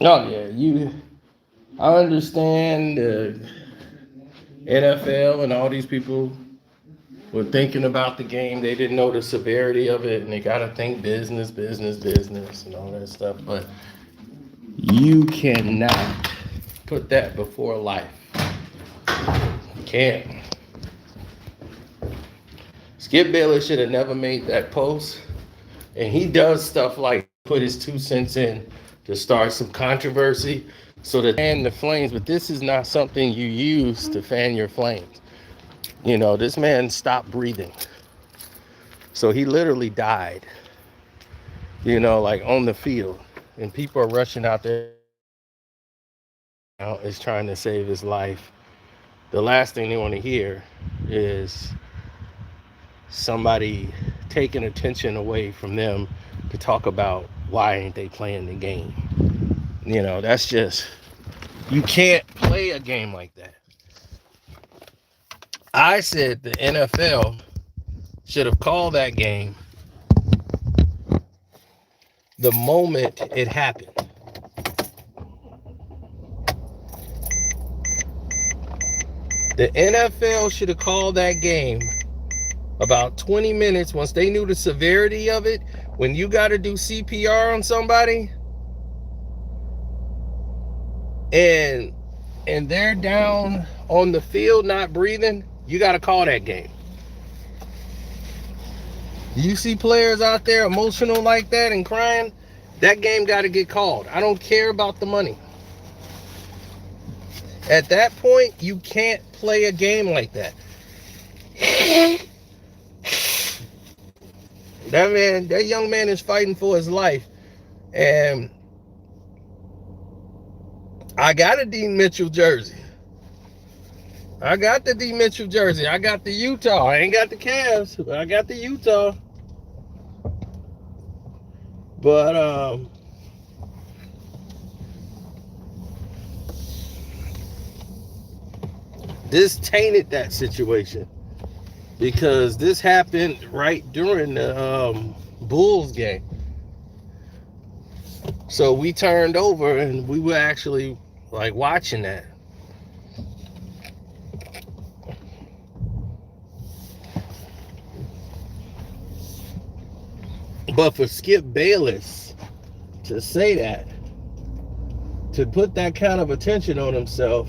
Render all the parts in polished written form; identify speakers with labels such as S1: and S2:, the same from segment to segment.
S1: Oh yeah, I understand the NFL and all these people were thinking about the game. They didn't know the severity of it, and they got to think business, business, business, and all that stuff. But you cannot put that before life. Can't. Skip Bayless should have never made that post. And he does stuff like put his 2 cents in to start some controversy so to fan the flames. But this is not something you use to fan your flames. You know, this man stopped breathing. So he literally died, you know, like on the field. And people are rushing out there now is trying to save his life. The last thing they want to hear is somebody taking attention away from them to talk about why ain't they playing the game. You know, that's just, you can't play a game like that. I said the NFL should have called that game the moment it happened. The NFL should have called that game about 20 minutes once they knew the severity of it. When you got to do CPR on somebody and they're down on the field not breathing, you got to call that game. You see players out there emotional like that and crying, that game got to get called. I don't care about the money. At that point, you can't play a game like that. That young man is fighting for his life. And I got a D Mitchell jersey. I got the D Mitchell jersey. I got the Utah. I ain't got the Cavs, but I got the Utah. But this tainted that situation because this happened right during the Bulls game. So we turned over and we were actually like watching that. But for Skip Bayless to say that, to put that kind of attention on himself,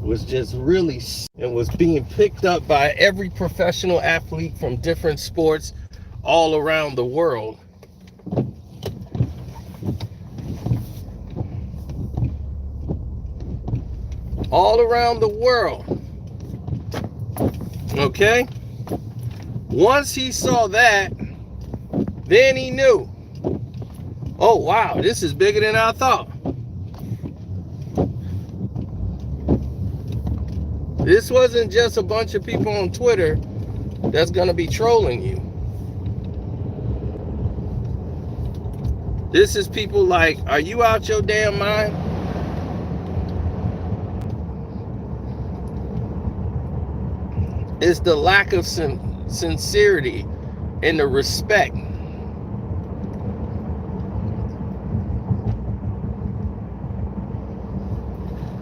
S1: was just really, and was being picked up by every professional athlete from different sports all around the world. All around the world. Okay? Once he saw that, then he knew, oh wow, this is bigger than I thought. This wasn't just a bunch of people on Twitter that's gonna be trolling you. This is people like, are you out your damn mind? It's the lack of sincerity and the respect.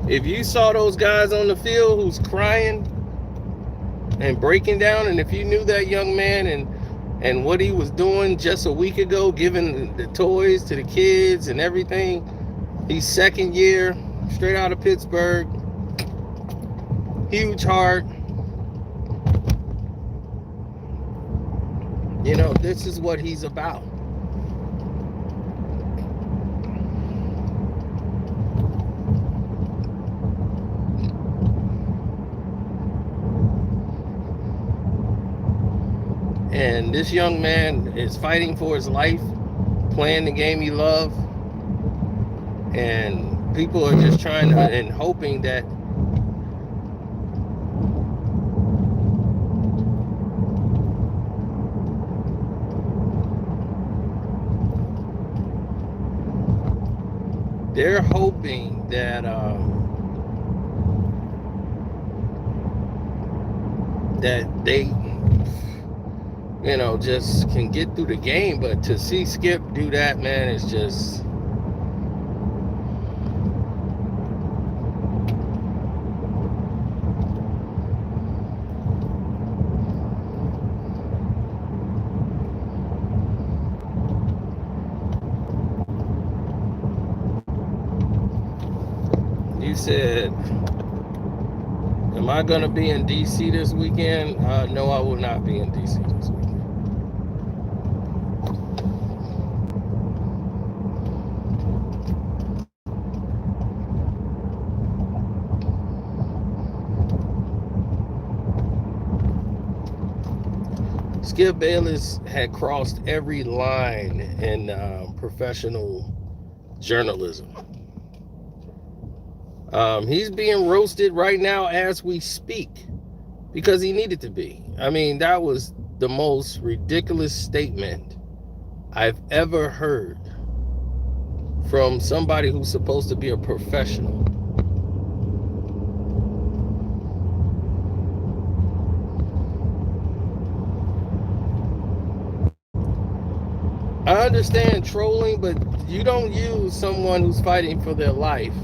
S1: If you saw those guys on the field who's crying and breaking down, and if you knew that young man and what he was doing just a week ago, giving the toys to the kids and everything, he's second year, straight out of Pittsburgh, huge heart. You know, this is what he's about. And this young man is fighting for his life, playing the game he loves. And people are just trying to, and hoping that they're hoping that that they, you know, just can get through the game. But to see Skip do that, man, is just, You said, am I going to be in D.C. this weekend? No, I will not be in D.C. this weekend. Skip Bayless had crossed every line in professional journalism. He's being roasted right now as we speak because he needed to be. I mean, that was the most ridiculous statement I've ever heard from somebody who's supposed to be a professional. I understand trolling, but you don't use someone who's fighting for their life.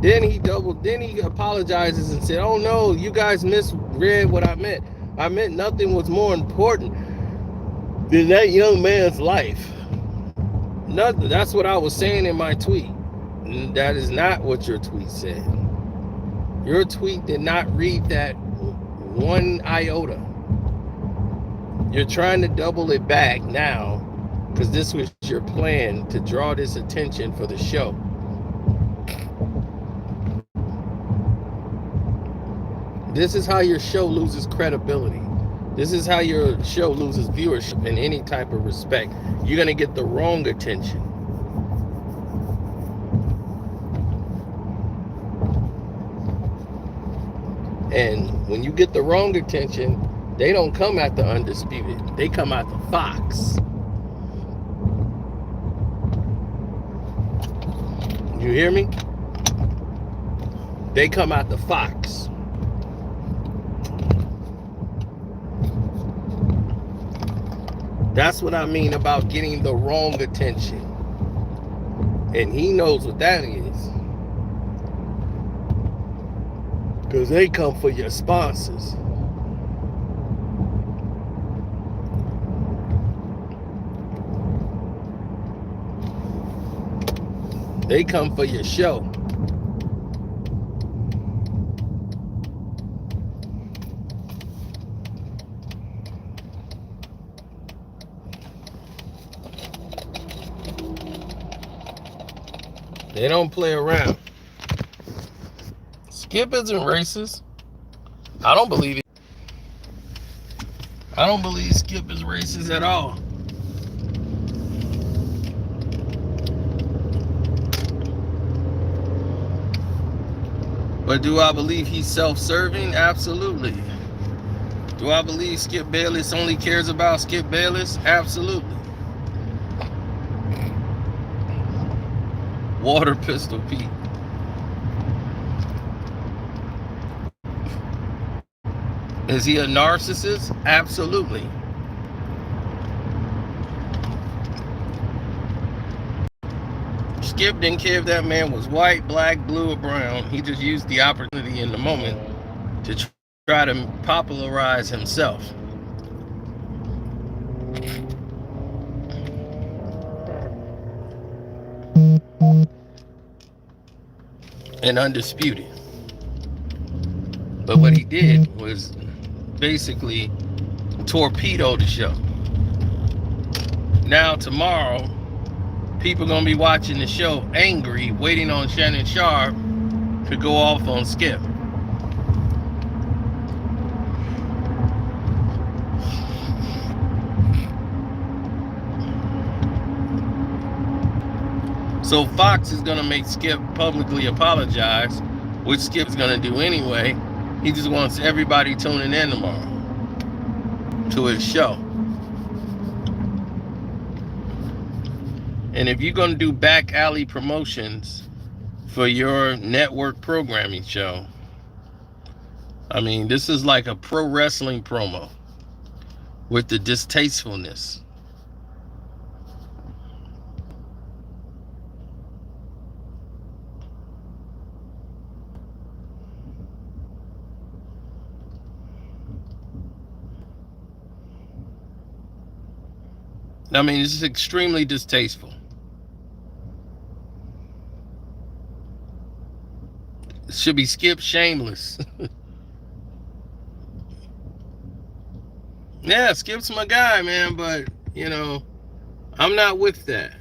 S1: Then he apologizes and said, oh no, you guys misread what I meant. I meant nothing was more important than that young man's life. Nothing. That's what I was saying in my tweet. That is not what your tweet said. Your tweet did not read that one iota. You're trying to double it back now because this was your plan to draw this attention for the show. This is how your show loses credibility. This is how your show loses viewership and any type of respect. You're going to get the wrong attention. And when you get the wrong attention, they don't come at the Undisputed. They come at the Fox. You hear me? They come at the Fox. That's what I mean about getting the wrong attention. And he knows what that is. Because they come for your sponsors. They come for your show. They don't play around. Skip isn't racist. I don't believe it. I don't believe Skip is racist at all. But do I believe he's self-serving? Absolutely. Do I believe Skip Bayless only cares about Skip Bayless? Absolutely. Water Pistol Pete. Is he a narcissist? Absolutely. Skip didn't care if that man was white, black, blue, or brown. He just used the opportunity in the moment to try to popularize himself. And Undisputed. But what he did was basically torpedo the show. Now tomorrow, people are going to be watching the show angry, waiting on Shannon Sharp to go off on Skip. So Fox is going to make Skip publicly apologize, which Skip is going to do anyway. He just wants everybody tuning in tomorrow to his show. And if you're going to do back alley promotions for your network programming show, I mean, this is like a pro wrestling promo with the distastefulness. I mean, this is extremely distasteful. Should be Skip Shameless. Yeah, Skip's my guy, man, but I'm not with that.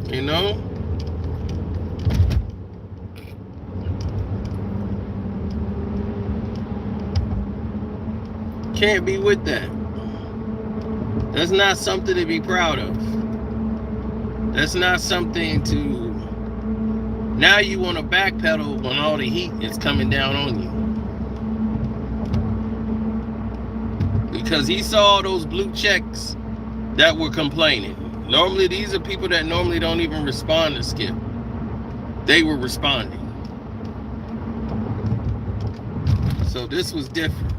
S1: You know? Can't be with that. That's not something to be proud of. That's not something to... Now you want to backpedal when all the heat is coming down on you. Because he saw those blue checks that were complaining. Normally, these are people that normally don't even respond to Skip. They were responding. So this was different.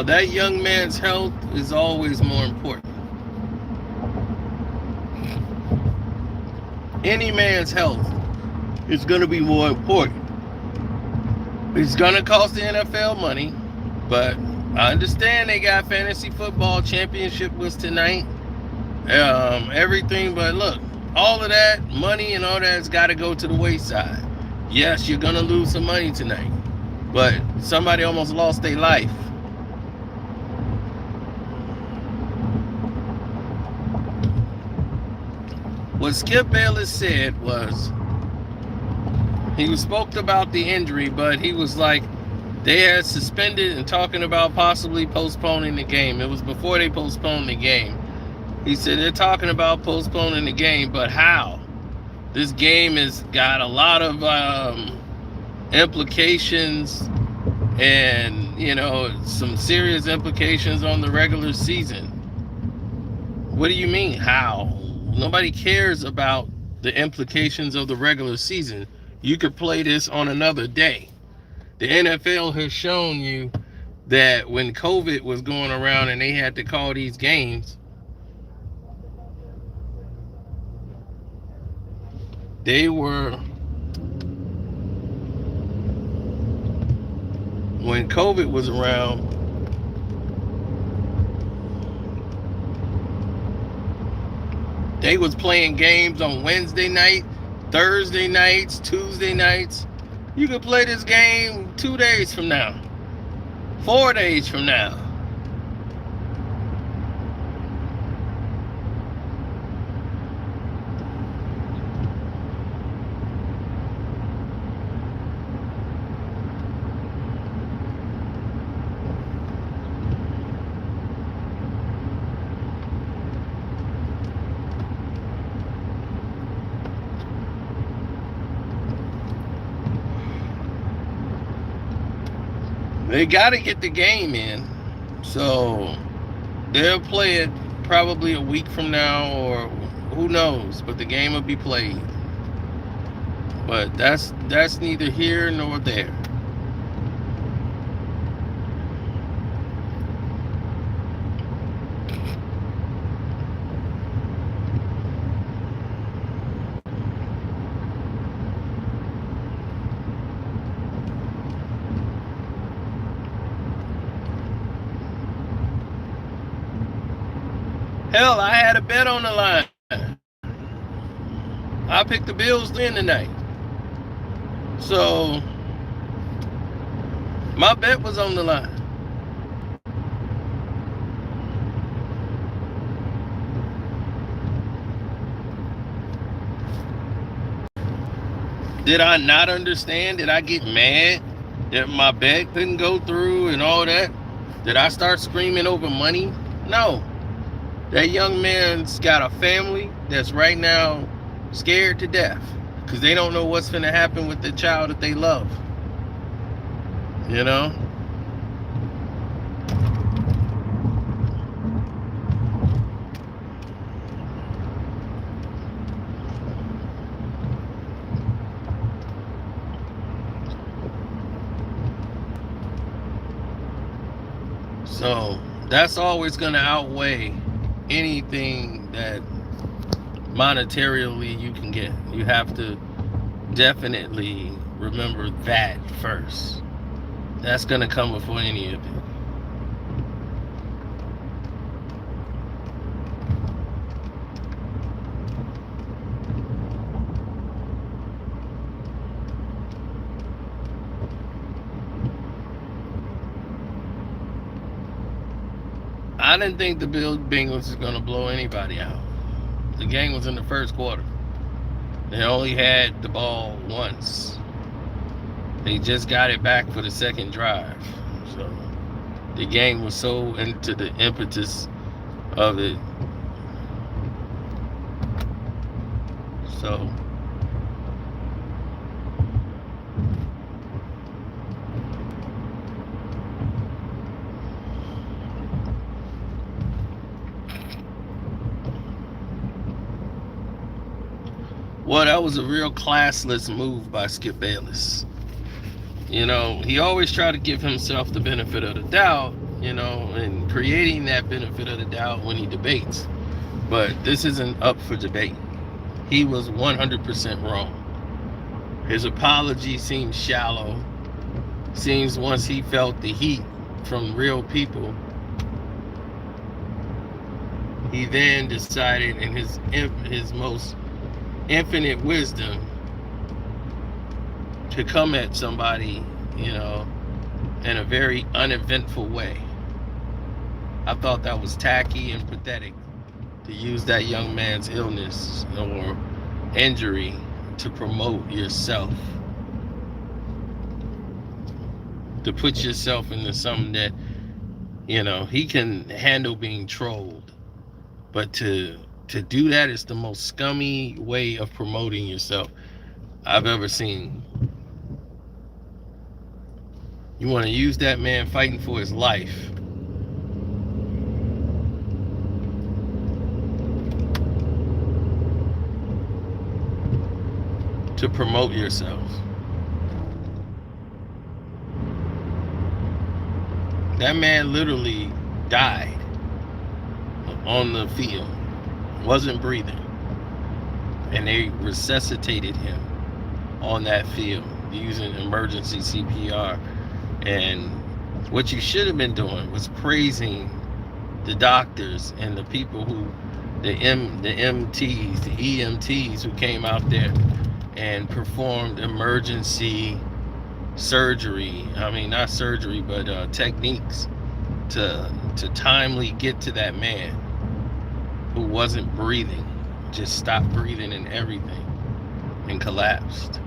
S1: That young man's health is always more important. Any man's health is going to be more important. It's going to cost the NFL money, but I understand they got fantasy football championship was tonight. Everything, but look, all of that money and all that's got to go to the wayside. Yes, you're going to lose some money tonight, but somebody almost lost their life. What Skip Bayless said was, he spoke about the injury, but he was like, they had suspended and talking about possibly postponing the game. It was before they postponed the game. He said they're talking about postponing the game, but how? This game has got a lot of implications and, some serious implications on the regular season. What do you mean, how? Nobody cares about the implications of the regular season. You could play this on another day. The NFL has shown you that when COVID was going around and they had to call these games, when COVID was around, they was playing games on Wednesday night, Thursday nights, Tuesday nights. You could play this game 2 days from now, 4 days from now. They got to get the game in. So they'll play it probably a week from now, or who knows, but the game will be played. But that's neither here nor there. Hell, I had a bet on the line. I picked the Bills to win tonight. So my bet was on the line. Did I not understand? Did I get mad that my bet couldn't go through and all that? Did I start screaming over money? No. That young man's got a family that's right now scared to death because they don't know what's going to happen with the child that they love. So that's always going to outweigh anything that monetarily you can get. You have to definitely remember that first. That's going to come before any of it. I didn't think the Bengals was going to blow anybody out. The game was in the first quarter. They only had the ball once. They just got it back for the second drive. So the game was so into the impetus of it. So well, that was a real classless move by Skip Bayless. You know, he always tried to give himself the benefit of the doubt, you know, and creating that benefit of the doubt when he debates. But this isn't up for debate. He was 100% wrong. His apology seems shallow. Seems once he felt the heat from real people, he then decided in his most infinite wisdom to come at somebody, you know, in a very uneventful way. I thought that was tacky and pathetic to use that young man's illness or injury to promote yourself, to put yourself into something that, you know, he can handle being trolled, but to do that is the most scummy way of promoting yourself I've ever seen. You want to use that man fighting for his life to promote yourself. That man literally died on the field, wasn't breathing, and they resuscitated him on that field using emergency CPR. And what you should have been doing was praising the doctors and the people who, the MTs, the EMTs who came out there and performed emergency surgery. I mean, not surgery, but techniques to timely get to that man who wasn't breathing, just stopped breathing and everything and collapsed.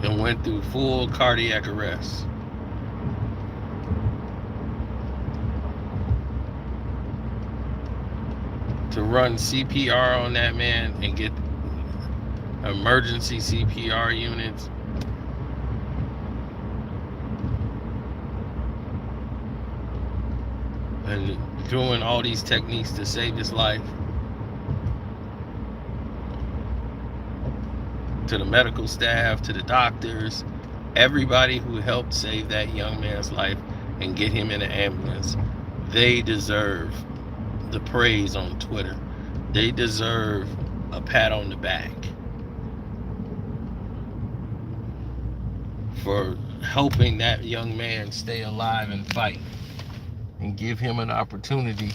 S1: And went through full cardiac arrest. To run CPR on that man and get emergency CPR units. And doing all these techniques to save his life. To the medical staff, to the doctors, everybody who helped save that young man's life and get him in an ambulance, they deserve the praise on Twitter. They deserve a pat on the back for helping that young man stay alive and fight and give him an opportunity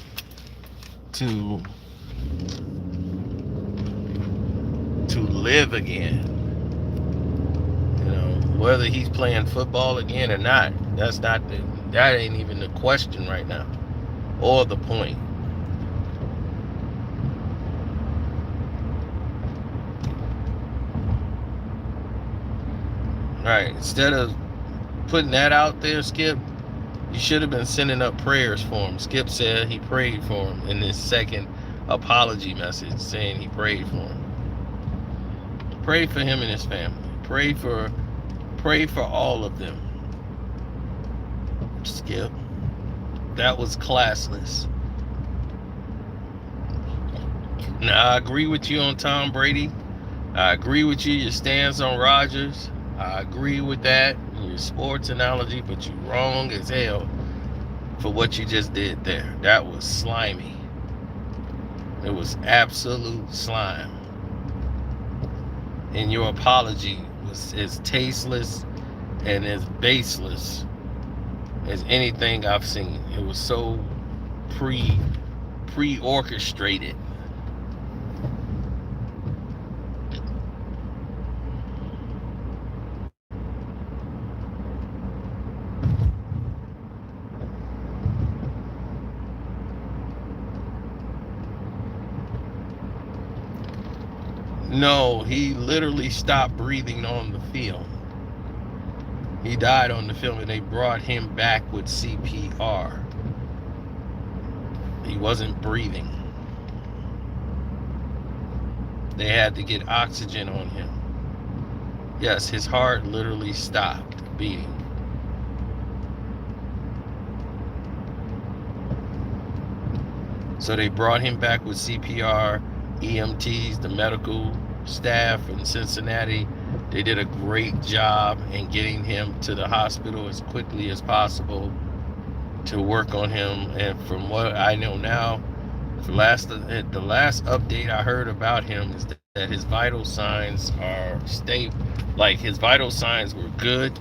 S1: to live again. You know, whether he's playing football again or not, that ain't even the question right now, or the point. Right, instead of putting that out there, Skip, you should have been sending up prayers for him. Skip said he prayed for him in his second apology message, saying he prayed for him. Pray for him and his family. Pray for all of them. Skip. That was classless. Now, I agree with you on Tom Brady. I agree with you, your stance on Rodgers. I agree with that. the sports analogy, but you wrong as hell for what you just did there. That was slimy. It was absolute slime. And your apology was as tasteless and as baseless as anything I've seen. It was so pre-orchestrated. No, he literally stopped breathing on the film. He died on the film, and they brought him back with CPR. He wasn't breathing. They had to get oxygen on him. Yes, his heart literally stopped beating. So they brought him back with CPR. EMTs, the medical staff in Cincinnati, they did a great job in getting him to the hospital as quickly as possible to work on him. And from what I know now, the last update I heard about him is that his vital signs are stable. Like, his vital signs were good,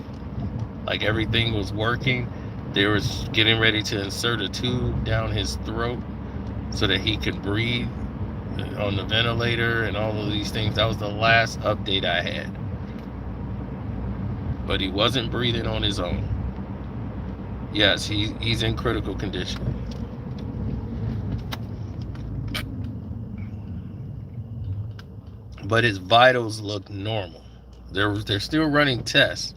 S1: like everything was working. They were getting ready to insert a tube down his throat so that he could breathe on the ventilator and all of these things. That was the last update I had. But he wasn't breathing on his own. Yes, he's in critical condition. But his vitals look normal. They're still running tests,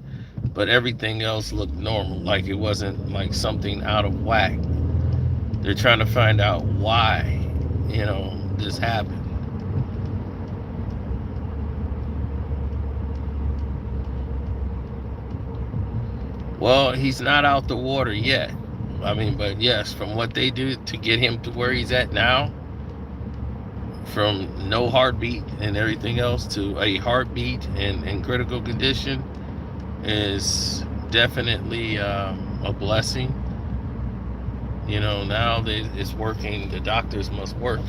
S1: but everything else looked normal. Like it wasn't like something out of whack. They're trying to find out why, this happened. Well, he's not out the water yet. But yes, from what they do to get him to where he's at now, from no heartbeat and everything else to a heartbeat and in critical condition, is definitely a blessing. Now it's working. The doctors must work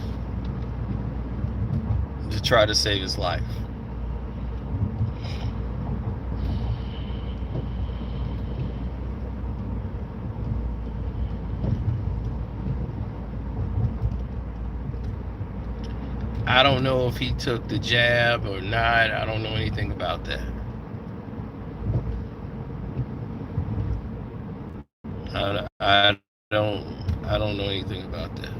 S1: to try to save his life. I don't know if he took the jab or not. I don't know anything about that. I don't know anything about that.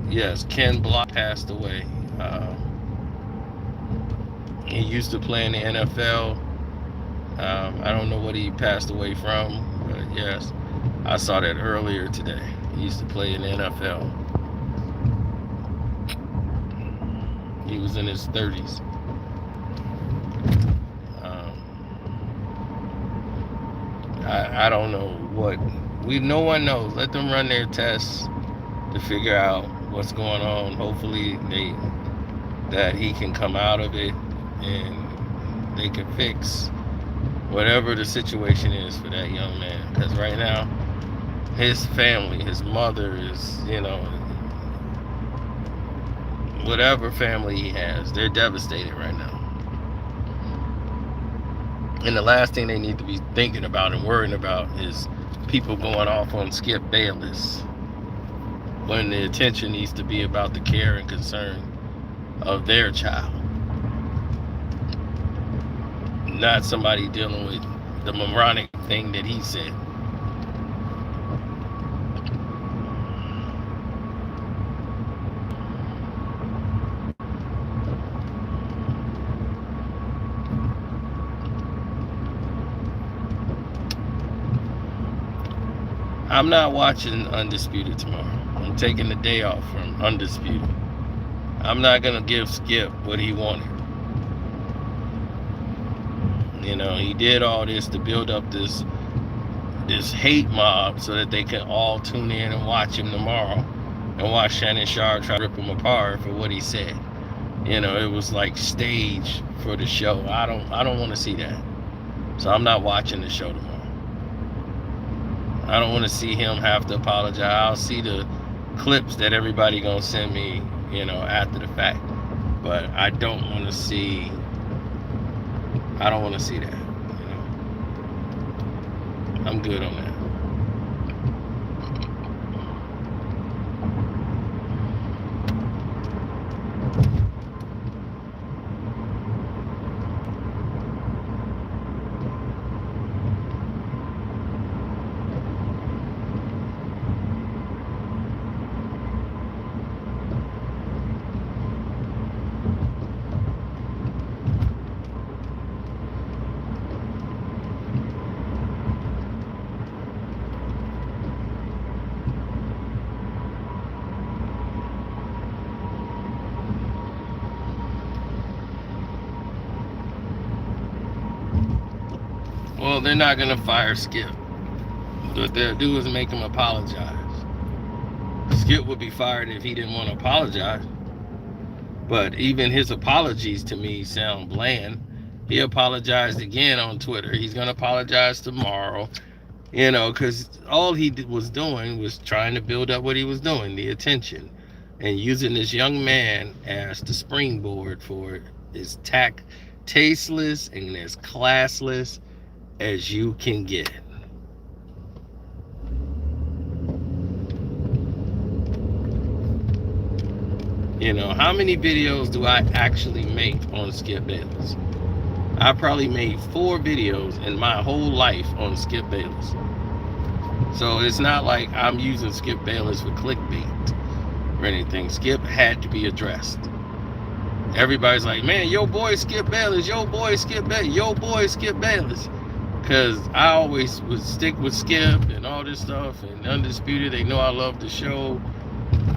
S1: Yes, Ken Block passed away. He used to play in the NFL. I don't know what he passed away from, but yes, I saw that earlier today. He used to play in the NFL. He was in his 30s. I don't know what. No one knows. Let them run their tests to figure out what's going on. Hopefully that he can come out of it and they can fix whatever the situation is for that young man. Because right now, his family, his mother is, whatever family he has, they're devastated right now. And the last thing they need to be thinking about and worrying about is people going off on Skip Bayless, when the attention needs to be about the care and concern of their child, not somebody dealing with the moronic thing that he said. I'm not watching Undisputed tomorrow. I'm taking the day off from Undisputed. I'm not going to give Skip what he wanted. You know, he did all this to build up this hate mob so that they can all tune in and watch him tomorrow and watch Shannon Sharp try to rip him apart for what he said. You know, it was like staged for the show. I don't want to see that. So I'm not watching the show tomorrow. I don't want to see him have to apologize. I'll see the clips that everybody gonna send me, you know, after the fact. But I don't want to see that, you know. I'm good on that. Well, they're not gonna fire Skip. What they'll do is make him apologize. Skip would be fired if he didn't want to apologize. But even his apologies to me sound bland. He apologized again on Twitter. He's gonna apologize tomorrow. You know, because all he was doing was trying to build up what he was doing, the attention, and using this young man as the springboard for it is tasteless and as classless as you can get. You know, how many videos do I actually make on Skip Bayless? I probably made 4 videos in my whole life on Skip Bayless. So it's not like I'm using Skip Bayless for clickbait or anything. Skip had to be addressed. Everybody's like, man, yo boy Skip Bayless, yo boy Skip Bayless, yo boy Skip Bayless. Because I always would stick with Skip and all this stuff, and Undisputed, they know I love the show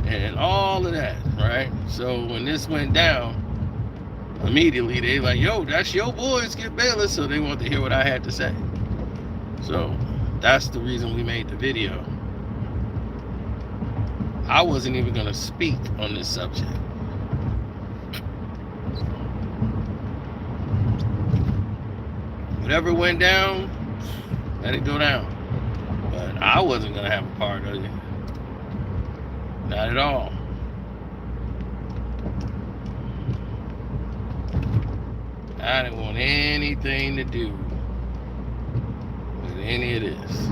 S1: and all of that, right? So when this went down, immediately they like, yo, that's your boy Skip Bayless, so they want to hear what I had to say. So that's the reason we made the video. I wasn't even going to speak on this subject. Whatever went down, let it go down. But I wasn't going to have a part of it. Not at all. I didn't want anything to do with any of this.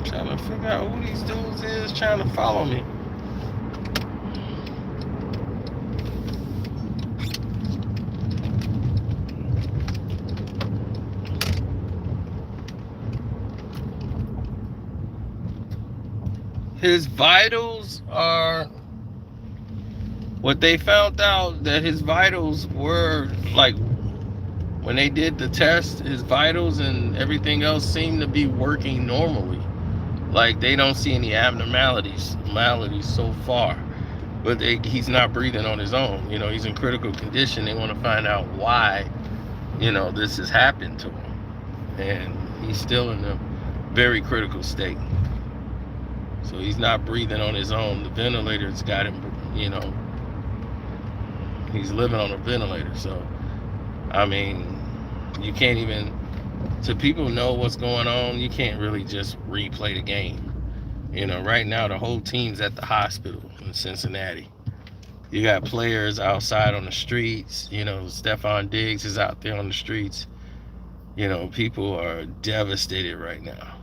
S1: Trying to figure out who these dudes is trying to follow me. His vitals are what they found out, that his vitals were like, when they did the test, his vitals and everything else seemed to be working normally. Like they don't see any abnormalities so far, but he's not breathing on his own. You know, he's in critical condition. They want to find out why, you know, this has happened to him, and he's still in a very critical state. So he's not breathing on his own. The ventilator's got him, you know, he's living on a ventilator. So, I mean, you can't even, to people know what's going on, you can't really just replay the game. You know, right now the whole team's at the hospital in Cincinnati. You got players outside on the streets. Stephon Diggs is out there on the streets. People are devastated right now.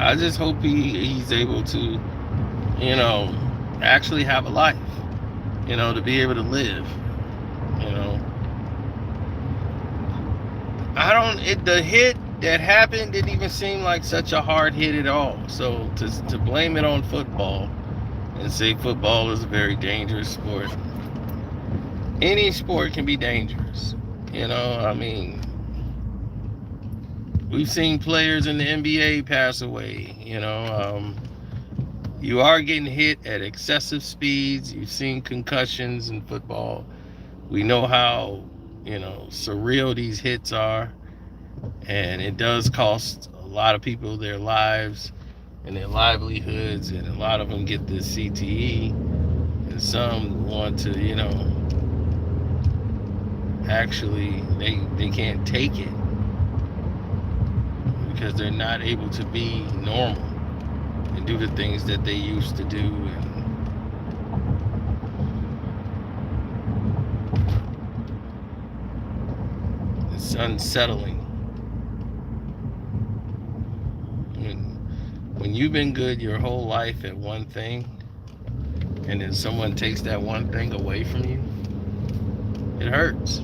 S1: I just hope he's able to, actually have a life, to be able to live, the hit that happened didn't even seem like such a hard hit at all. So to blame it on football and say football is a very dangerous sport. Any sport can be dangerous. We've seen players in the NBA pass away. You are getting hit at excessive speeds. You've seen concussions in football. We know how, surreal these hits are. And it does cost a lot of people their lives and their livelihoods. And a lot of them get this CTE. And some want to, actually, they can't take it because they're not able to be normal and do the things that they used to do. And it's unsettling. When you've been good your whole life at one thing, and then someone takes that one thing away from you, it hurts.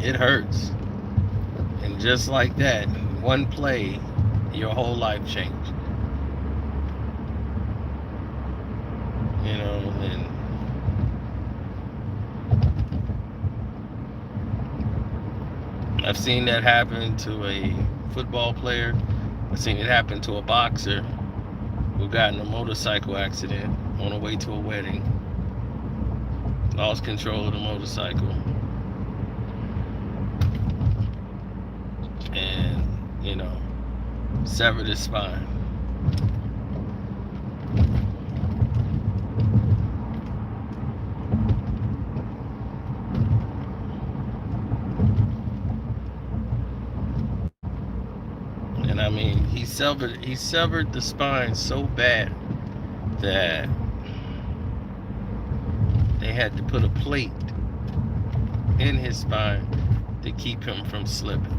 S1: It hurts. And just like that, one play, your whole life changed. And I've seen that happen to a football player. I've seen it happen to a boxer who got in a motorcycle accident on the way to a wedding. Lost control of the motorcycle. And, severed his spine. And he severed the spine so bad that they had to put a plate in his spine to keep him from slipping.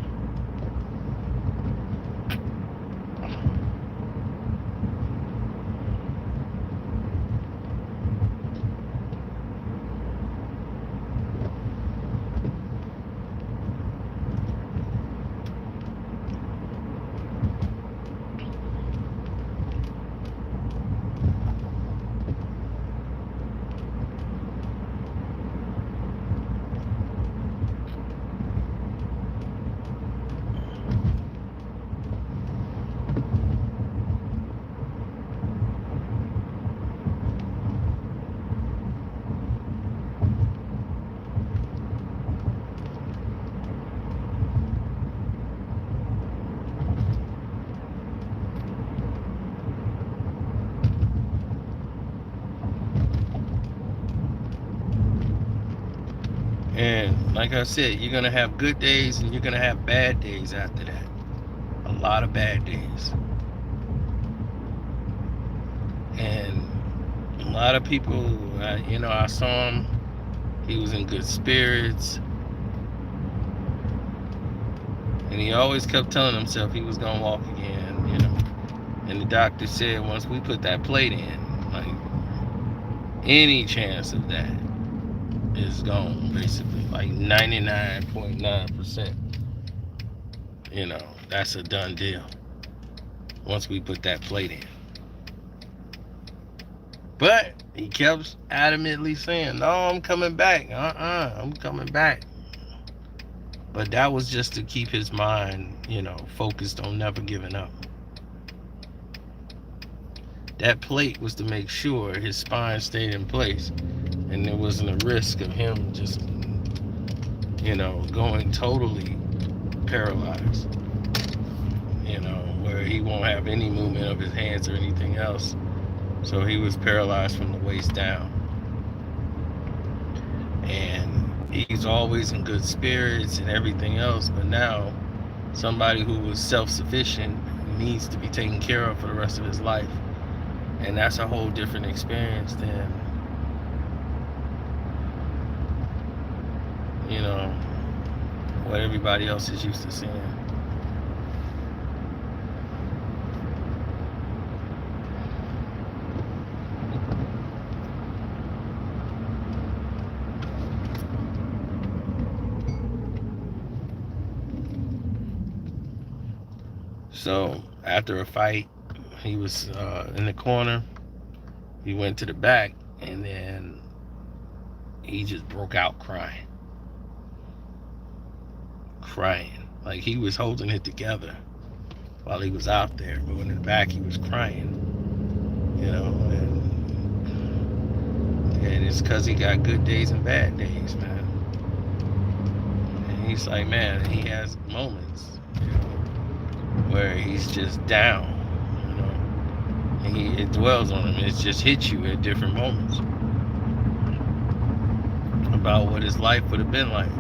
S1: And like I said, you're going to have good days and you're going to have bad days after that. A lot of bad days. And A lot of people, I saw him. He was in good spirits. And he always kept telling himself he was going to walk again. And the doctor said once we put that plate in, like, any chance of that is gone, basically. Like 99.9%. That's a done deal once we put that plate in. But he kept adamantly saying, no, I'm coming back. I'm coming back. But that was just to keep his mind, focused on never giving up. That plate was to make sure his spine stayed in place and there wasn't a risk of him just, going totally paralyzed, where he won't have any movement of his hands or anything else. So he was paralyzed from the waist down. And he's always in good spirits and everything else, but now somebody who was self-sufficient needs to be taken care of for the rest of his life. And that's a whole different experience than, what everybody else is used to seeing. So after a fight, he was in the corner. He went to the back, and then he just broke out crying. Like he was holding it together while he was out there, but in the back he was crying. And it's because he got good days and bad days, man. And he's like, man, he has moments where he's just down, and it dwells on him. It just hits you at different moments about what his life would have been like,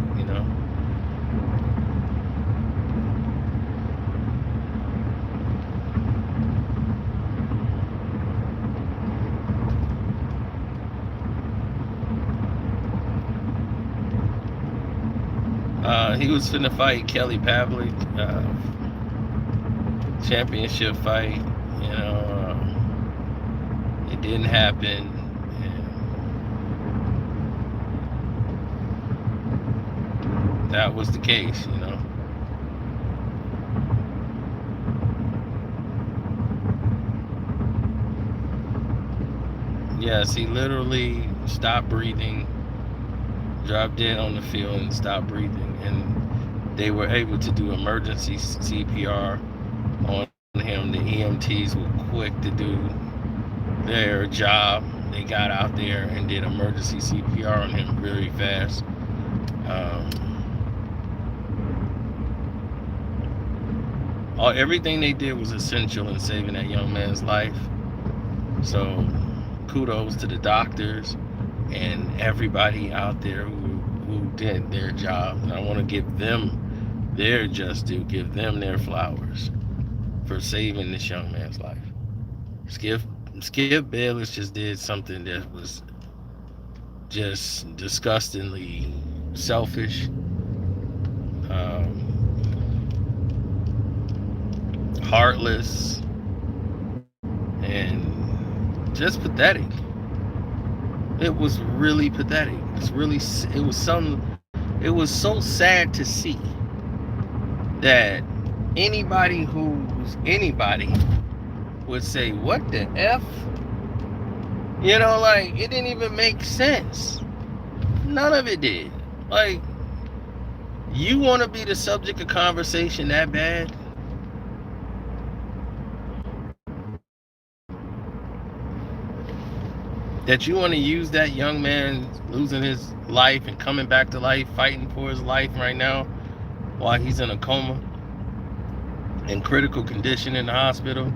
S1: He was finna fight Kelly Pavlik, championship fight. It didn't happen. And that was the case, Yes, he literally stopped breathing, dropped dead on the field and stopped breathing. And they were able to do emergency CPR on him. The EMTs were quick to do their job. They got out there and did emergency CPR on him very fast. Everything they did was essential in saving that young man's life. So kudos to the doctors and everybody out there who did their job. And I want to give them their just due, give them their flowers for saving this young man's life. Skip Bayless just did something that was just disgustingly selfish, heartless, and just pathetic. It was really pathetic. It was so sad to see that anybody would say, what the F? Like, it didn't even make sense. None of it did. Like, you want to be the subject of conversation that bad? That you want to use that young man losing his life and coming back to life, fighting for his life right now while he's in a coma, in critical condition in the hospital.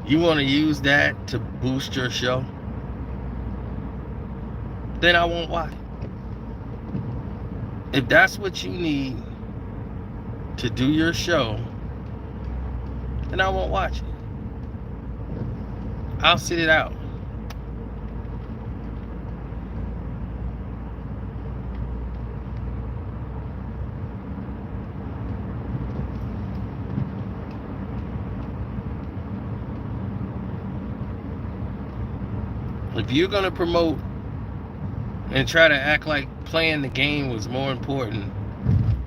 S1: You want to use that to boost your show? Then I won't watch. If that's what you need to do your show, then I won't watch it. I'll sit it out. If you're gonna promote and try to act like playing the game was more important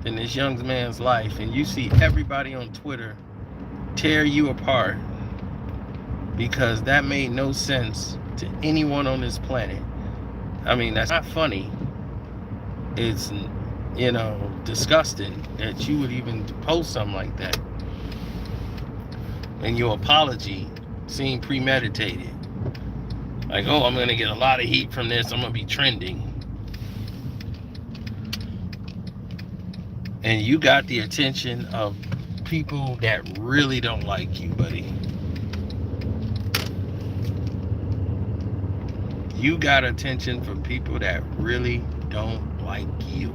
S1: than this young man's life, and you see everybody on Twitter tear you apart because that made no sense to anyone on this planet. I mean, that's not funny. It's, disgusting that you would even post something like that. And your apology seemed premeditated. Like, oh, I'm going to get a lot of heat from this. I'm going to be trending. And you got the attention of people that really don't like you, buddy. You got attention from people that really don't like you.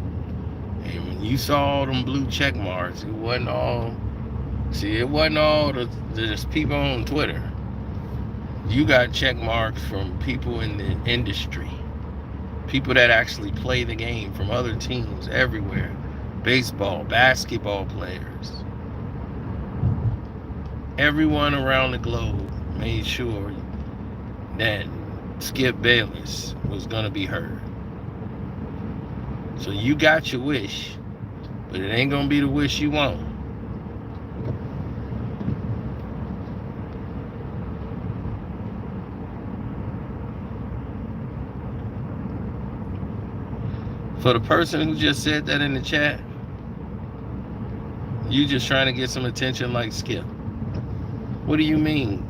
S1: And when you saw all them blue check marks, it wasn't all the people on Twitter. You got check marks from people in the industry. People that actually play the game from other teams everywhere. Baseball, basketball players. Everyone around the globe made sure that Skip Bayless was going to be heard. So you got your wish, but it ain't going to be the wish you want. For the person who just said that in the chat, you just trying to get some attention like Skip. What do you mean?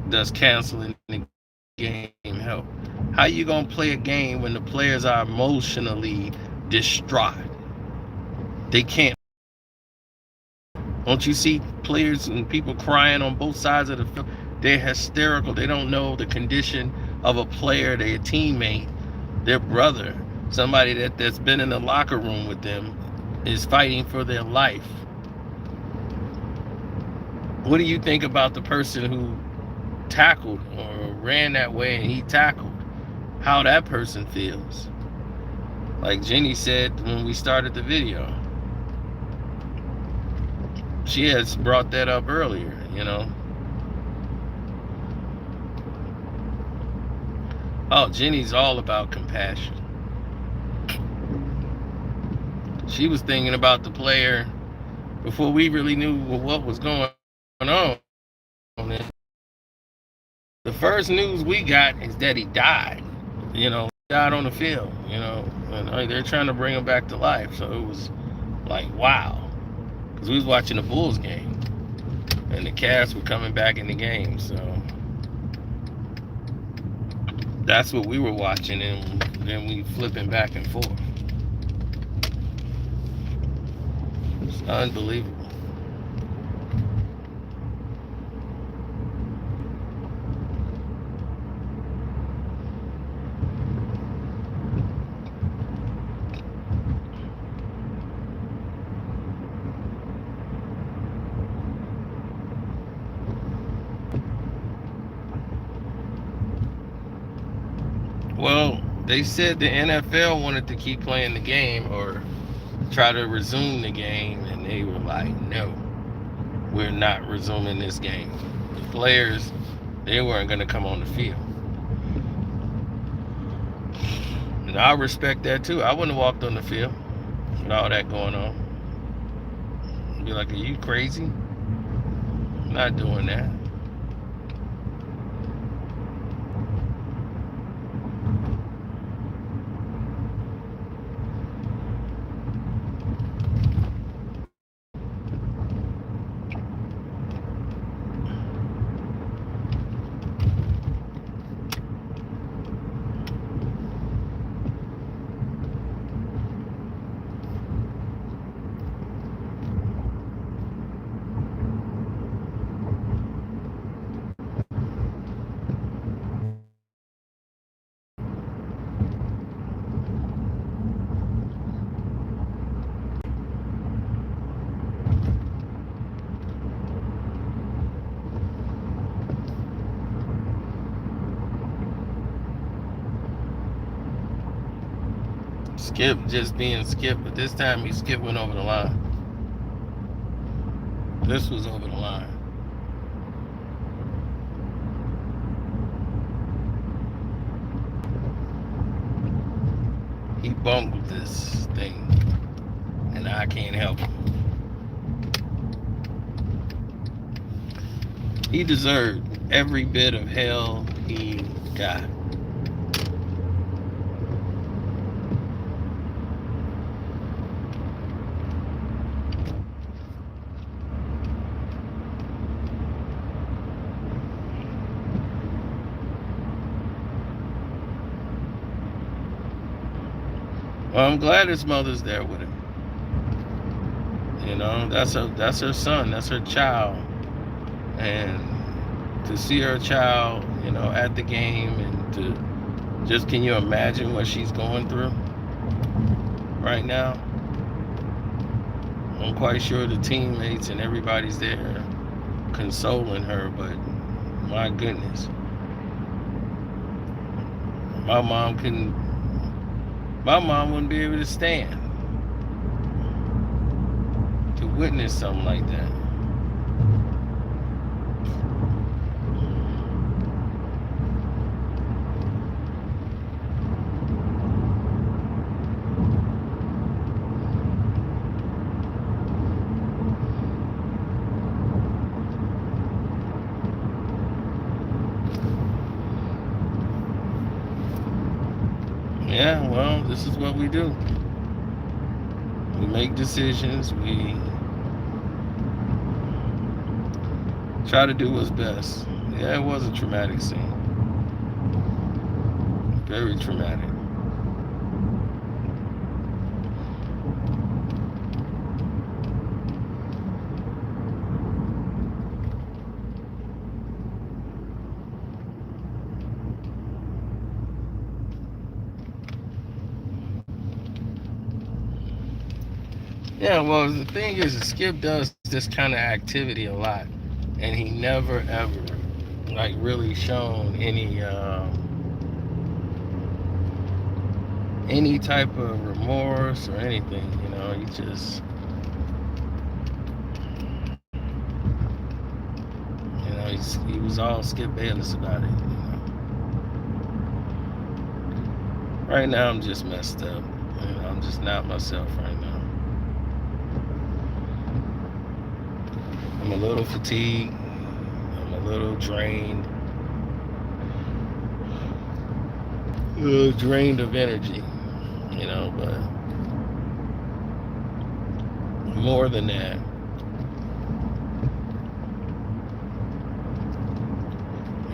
S1: Does canceling the game help? How you gonna play a game when the players are emotionally distraught? They can't. Don't you see players and people crying on both sides of the field? They're hysterical. They don't know the condition of a player, their teammate, their brother, somebody that's been in the locker room with them, is fighting for their life. What do you think about the person who tackled or ran that way and he tackled? How that person feels? Like Jenny said when we started the video, she has brought that up earlier, Oh, Jenny's all about compassion. She was thinking about the player before we really knew what was going on. The first news we got is that he died. Died on the field, and they're trying to bring him back to life. So it was like, wow. Because we was watching the Bulls game, and the Cavs were coming back in the game. So that's what we were watching, and then we flipping back and forth. It's unbelievable. Well, they said the NFL wanted to keep playing the game or try to resume the game, and they were like, no, we're not resuming this game. The players, they weren't going to come on the field. And I respect that too. I wouldn't have walked on the field with all that going on. I'd be like, are you crazy? I'm not doing that. Skip just being Skip, but this time Skip went over the line. This was over the line. bungled this thing, and I can't help him. He deserved every bit of hell he got. Well, I'm glad his mother's there with him. You know, that's her son, that's her child. And to see her child, you know, at the game, and to just, can you imagine what she's going through right now? I'm quite sure the teammates and everybody's there consoling her, but my goodness. My mom wouldn't be able to stand to witness something like that. Yeah, well, this is what we do. We make decisions. We try to do what's best. Yeah, it was a traumatic scene. Very traumatic. Yeah, well, the thing is, Skip does this kind of activity a lot, and he never ever, like, really shown any type of remorse or anything. You know, he just, you know, he was all Skip Bayless about it. You know, right now I'm just messed up. You know, I'm just not myself right now. I'm a little fatigued. I'm a little drained. A little drained of energy, you know, but more than that,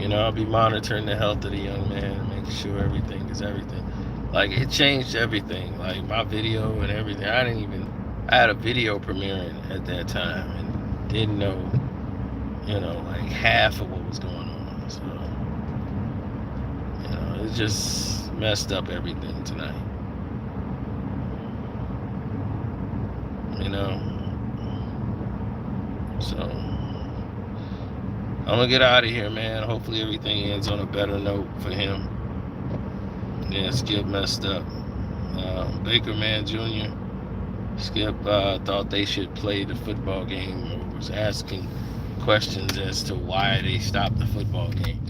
S1: you know, I'll be monitoring the health of the young man and making sure everything is everything. Like, it changed everything. Like, my video and everything. I had a video premiering at that time and didn't know, you know, like half of what was going on. So, you know, it just messed up everything tonight. You know, so I'm gonna get out of here, man. Hopefully everything ends on a better note for him. Yeah, Skip messed up. Baker Man Jr. Skip thought they should play the football game, or was asking questions as to why they stopped the football game.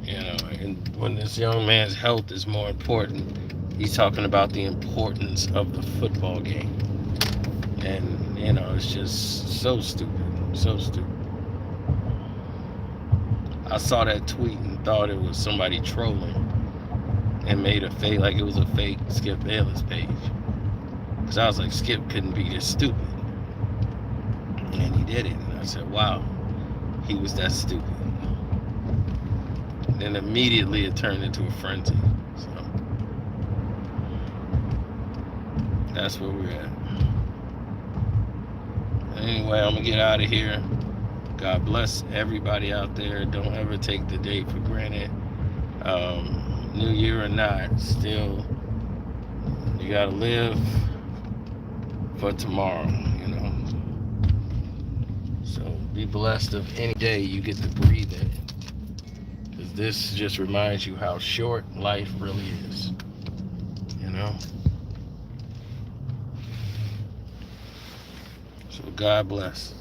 S1: You know, and when this young man's health is more important, he's talking about the importance of the football game. And, you know, it's just so stupid. So stupid. I saw that tweet and thought it was somebody trolling and made a fake, like it was a fake Skip Bayless page. Because I was like, Skip couldn't be this stupid. And he did it. And I said, wow, he was that stupid. And then immediately it turned into a frenzy. So that's where we're at. Anyway, I'm going to get out of here. God bless everybody out there. Don't ever take the day for granted. New year or not, still, you got to live for tomorrow, you know. So be blessed of any day you get to breathe in. Because this just reminds you how short life really is, you know. So God bless.